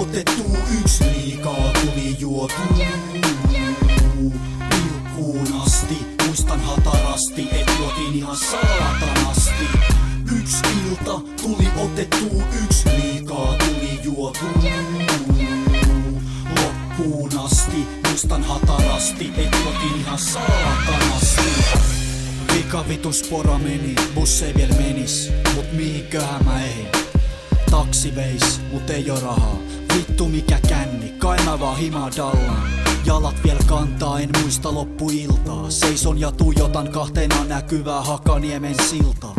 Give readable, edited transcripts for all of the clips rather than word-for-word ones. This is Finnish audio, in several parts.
otettu, yksi liikaa tuli juotu. Pilkkuun asti, muistan hatarasti, et juotiin ihan saatanasti. Yksi ilta tuli otettu, yksi liikaa tuli juotu. Loppuun asti, muistan hatarasti, et juotiin ihan saatanasti. Vika vitun spora meni, bus ei vielä menis, mut mihinköhän mä ehin? Taksi veis, mut ei oo rahaa. Vittu mikä känni, kai mä vaan himaa dallaan. Jalat vielä kantaa, en muista loppuiltaa. Seison ja tuijotan kahteena näkyvää Hakaniemen siltaa.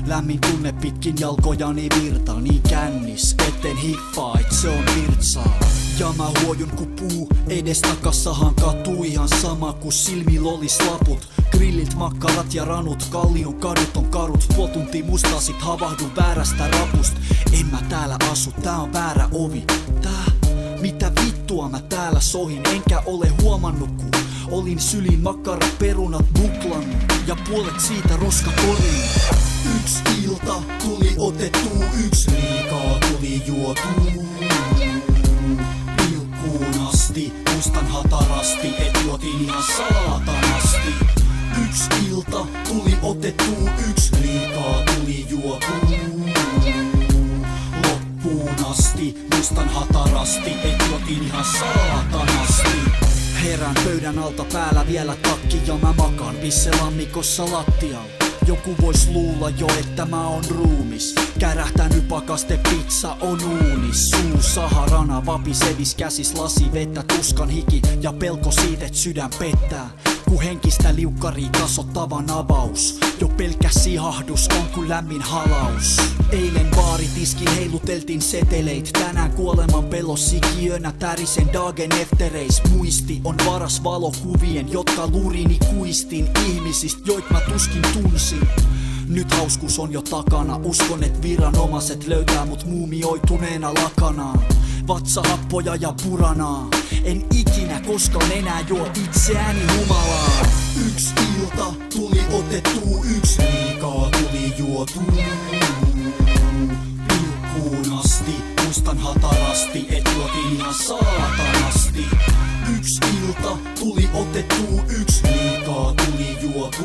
Lämmin tunne pitkin jalkojani virtaa. Niin kännis, etten hiffaa, et se on virtsaa. Ja mä huojun ku puu, edestakassahan katuu. Ihan sama ku silmillä olis laput. Grillit, makkarat ja ranut, Kallion kadut on karut. Puol tuntia mustaa sit havahdun väärästä rapust. En mä täällä asu, tää on väärä ovi. Mitä vittua mä täällä sohin, enkä ole huomannut ku olin syliin makkarat, perunat buklannut ja puolet siitä roskakoriin. Yksi ilta tuli otettu, yksi liikaa tuli juotu. Pilkkuun asti, muistan hatarasti, et juotiin ihan saatanasti. Yksi ilta tuli otettu, yksi liikaa tuli juotu. Loppuun asti, muistan hatarasti, et juotiin ihan saatanasti. Herään pöydän alta, päällä vielä takki ja mä makaan pisselammikossa lattialla. Joku vois luulla jo, että mä oon ruumis. Kärähtänyt pakaste, pizza on uunis. Suu saharana, vapisevis käsis, lasi vettä, tuskan hiki ja pelko siitä, et sydän pettää. Ku henkistä liukkarii tasottavan avaus. Jo pelkkä sihahdus on ku lämmin halaus. Eilen baaritiskin heiluteltiin seteleit. Tänään kuoleman pelos sikiönä tärisen dagen eftereis. Muisti on varas valokuvien, jotka lurini kuistin ihmisistä, joit mä tuskin tunsin. Nyt hauskuus on jo takana, uskon et viranomaiset löytää mut muumioituneena lakanaan. Vatsahappoja ja puranaa, en ikinä koskaan enää juo itseäni humalaan. Yksi ilta tuli otettu, yksi liikaa tuli juotu. Pilkkuun asti, muistan hatarasti, et juotiin ihan saatanasti. Yksi ilta tuli otettu, yksi liikaa tuli juotu.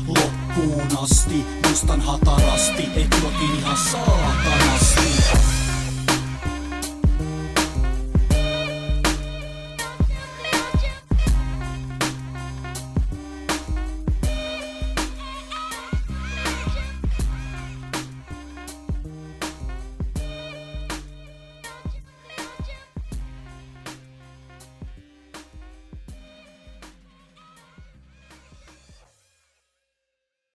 Loppuun asti, muistan hatarasti, et juotiin ihan saatanasti.